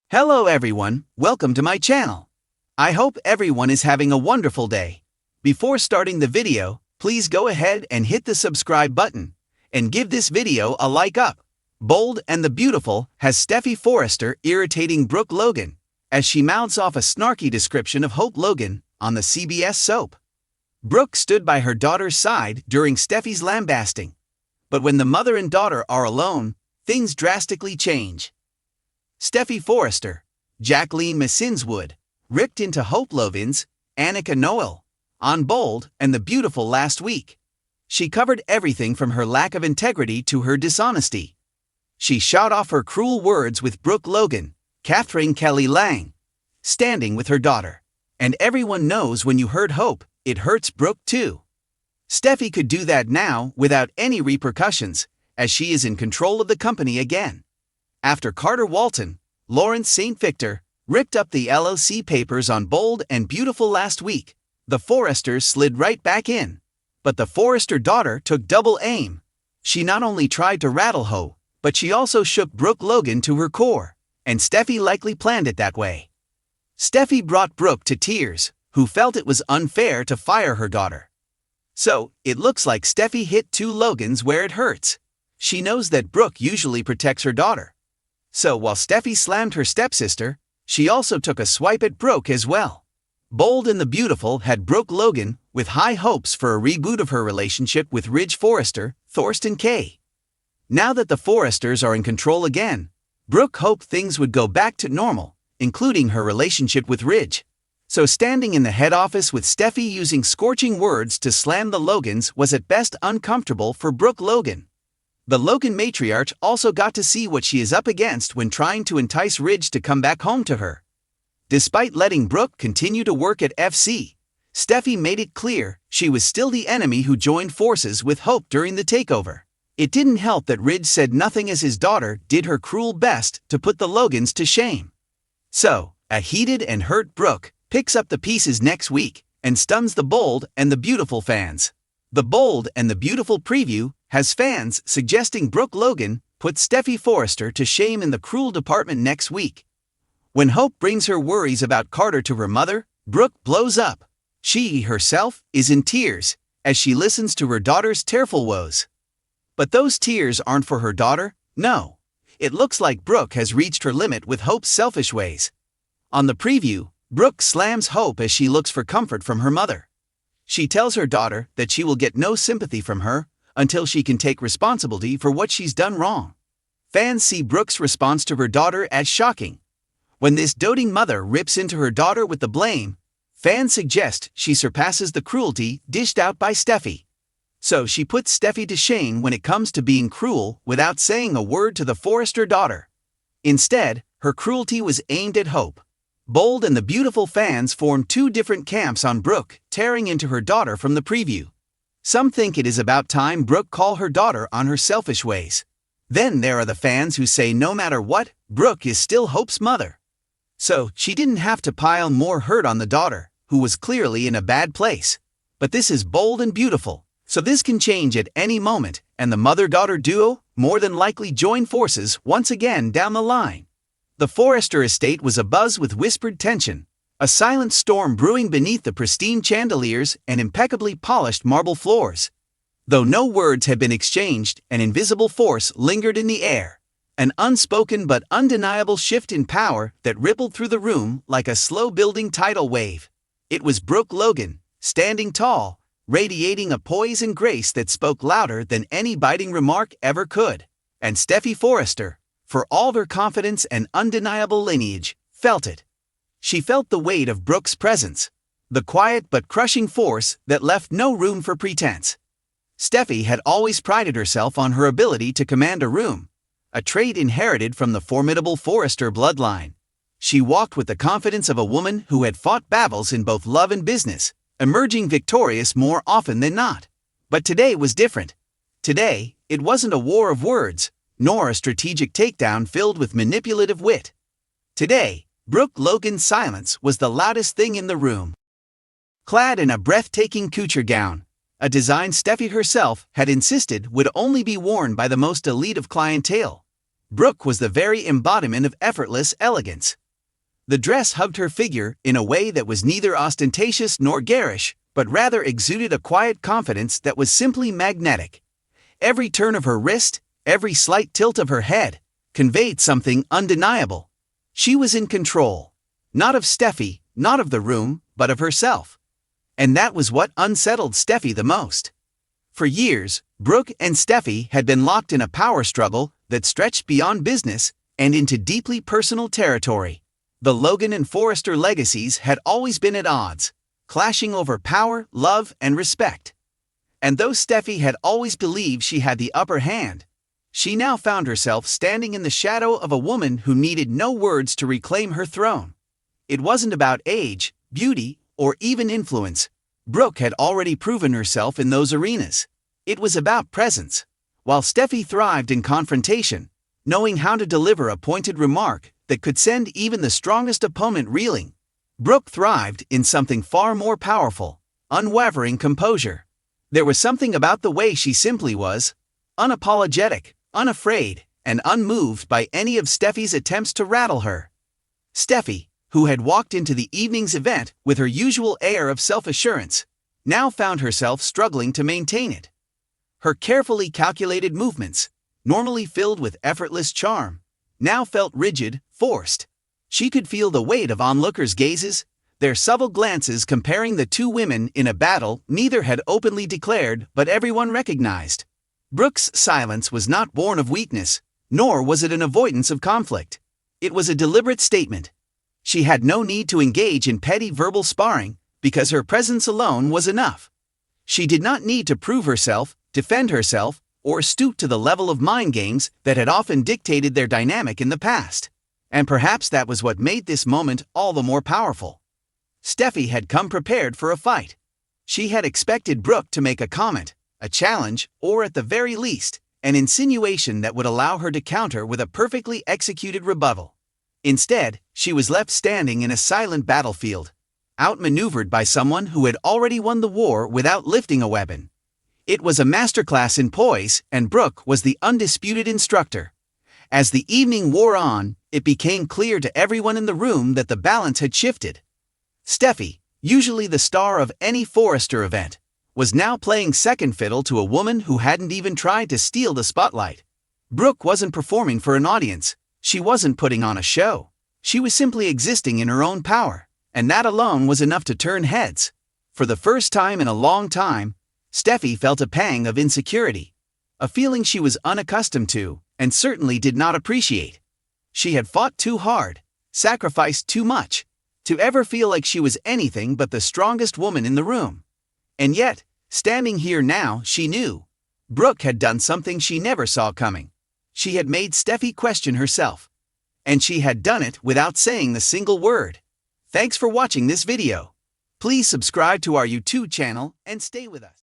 Hello everyone, welcome to my channel. I hope everyone is having a wonderful day. Before starting the video, please go ahead and hit the subscribe button and give this video a like up. Bold and the Beautiful has Steffi Forrester irritating Brooke Logan as she mouths off a snarky description of Hope Logan on the CBS soap. Brooke stood by her daughter's side during Steffi's lambasting. But when the mother and daughter are alone, things drastically change. Steffi Forrester, Jacqueline Massinswood, ripped into Hope Logan's Annika Noel on Bold and the Beautiful last week. She covered everything from her lack of integrity to her dishonesty. She shot off her cruel words with Brooke Logan, Catherine Kelly Lang, standing with her daughter. And everyone knows when you hurt Hope, it hurts Brooke too. Steffi could do that now without any repercussions, as she is in control of the company again. After Carter Walton, Lawrence St. Victor ripped up the LLC papers on Bold and Beautiful last week, the Forresters slid right back in. But the Forrester daughter took double aim. She not only tried to rattle Hope, but she also shook Brooke Logan to her core, and Steffi likely planned it that way. Steffi brought Brooke to tears, who felt it was unfair to fire her daughter. So, it looks like Steffi hit two Logans where it hurts. She knows that Brooke usually protects her daughter. So while Steffi slammed her stepsister, she also took a swipe at Brooke as well. Bold and the Beautiful had Brooke Logan with high hopes for a reboot of her relationship with Ridge Forrester, Thorsten K. Now that the Forresters are in control again, Brooke hoped things would go back to normal, including her relationship with Ridge. So standing in the head office with Steffi using scorching words to slam the Logans was at best uncomfortable for Brooke Logan. The Logan matriarch also got to see what she is up against when trying to entice Ridge to come back home to her. Despite letting Brooke continue to work at FC, Steffi made it clear she was still the enemy who joined forces with Hope during the takeover. It didn't help that Ridge said nothing as his daughter did her cruel best to put the Logans to shame. So, a heated and hurt Brooke picks up the pieces next week and stuns the Bold and the Beautiful fans. The Bold and the Beautiful preview has fans suggesting Brooke Logan put Steffi Forrester to shame in the cruel department next week. When Hope brings her worries about Carter to her mother, Brooke blows up. She herself is in tears as she listens to her daughter's tearful woes. But those tears aren't for her daughter, no. It looks like Brooke has reached her limit with Hope's selfish ways. On the preview, Brooke slams Hope as she looks for comfort from her mother. She tells her daughter that she will get no sympathy from her until she can take responsibility for what she's done wrong. Fans see Brooke's response to her daughter as shocking. When this doting mother rips into her daughter with the blame, fans suggest she surpasses the cruelty dished out by Steffi. So she puts Steffi to shame when it comes to being cruel without saying a word to the Forrester daughter. Instead, her cruelty was aimed at Hope. Bold and the Beautiful fans formed two different camps on Brooke tearing into her daughter from the preview. Some think it is about time Brooke call her daughter on her selfish ways. Then there are the fans who say no matter what, Brooke is still Hope's mother. So she didn't have to pile more hurt on the daughter, who was clearly in a bad place. But this is Bold and Beautiful, so this can change at any moment, and the mother-daughter duo more than likely join forces once again down the line. The Forrester estate was abuzz with whispered tension, a silent storm brewing beneath the pristine chandeliers and impeccably polished marble floors. Though no words had been exchanged, an invisible force lingered in the air, an unspoken but undeniable shift in power that rippled through the room like a slow-building tidal wave. It was Brooke Logan, standing tall, radiating a poise and grace that spoke louder than any biting remark ever could. And Steffi Forrester, for all her confidence and undeniable lineage, felt it. She felt the weight of Brooke's presence, the quiet but crushing force that left no room for pretense. Steffi had always prided herself on her ability to command a room, a trait inherited from the formidable Forrester bloodline. She walked with the confidence of a woman who had fought battles in both love and business, emerging victorious more often than not. But today was different. Today, it wasn't a war of words, nor a strategic takedown filled with manipulative wit. Today, Brooke Logan's silence was the loudest thing in the room. Clad in a breathtaking couture gown, a design Steffi herself had insisted would only be worn by the most elite of clientele, Brooke was the very embodiment of effortless elegance. The dress hugged her figure in a way that was neither ostentatious nor garish, but rather exuded a quiet confidence that was simply magnetic. Every turn of her wrist, every slight tilt of her head, conveyed something undeniable. She was in control. Not of Steffi, not of the room, but of herself. And that was what unsettled Steffi the most. For years, Brooke and Steffi had been locked in a power struggle that stretched beyond business and into deeply personal territory. The Logan and Forrester legacies had always been at odds, clashing over power, love, and respect. And though Steffi had always believed she had the upper hand, she now found herself standing in the shadow of a woman who needed no words to reclaim her throne. It wasn't about age, beauty, or even influence. Brooke had already proven herself in those arenas. It was about presence. While Steffi thrived in confrontation, knowing how to deliver a pointed remark that could send even the strongest opponent reeling, Brooke thrived in something far more powerful: unwavering composure. There was something about the way she simply was, unapologetic, unafraid, and unmoved by any of Steffi's attempts to rattle her. Steffi, who had walked into the evening's event with her usual air of self-assurance, now found herself struggling to maintain it. Her carefully calculated movements, normally filled with effortless charm, now felt rigid, forced. She could feel the weight of onlookers' gazes, their subtle glances comparing the two women in a battle neither had openly declared but everyone recognized. Brooke's silence was not born of weakness, nor was it an avoidance of conflict. It was a deliberate statement. She had no need to engage in petty verbal sparring, because her presence alone was enough. She did not need to prove herself, defend herself, or stoop to the level of mind games that had often dictated their dynamic in the past. And perhaps that was what made this moment all the more powerful. Steffi had come prepared for a fight. She had expected Brooke to make a comment, a challenge, or at the very least, an insinuation that would allow her to counter with a perfectly executed rebuttal. Instead, she was left standing in a silent battlefield, outmaneuvered by someone who had already won the war without lifting a weapon. It was a masterclass in poise, and Brooke was the undisputed instructor. As the evening wore on, it became clear to everyone in the room that the balance had shifted. Steffi, usually the star of any Forrester event, was now playing second fiddle to a woman who hadn't even tried to steal the spotlight. Brooke wasn't performing for an audience. She wasn't putting on a show. She was simply existing in her own power, and that alone was enough to turn heads. For the first time in a long time, Steffi felt a pang of insecurity, a feeling she was unaccustomed to and certainly did not appreciate. She had fought too hard, sacrificed too much, to ever feel like she was anything but the strongest woman in the room. And yet, standing here now, she knew Brooke had done something she never saw coming. She had made Steffi question herself. And she had done it without saying the single word. Thanks for watching this video. Please subscribe to our YouTube channel and stay with us.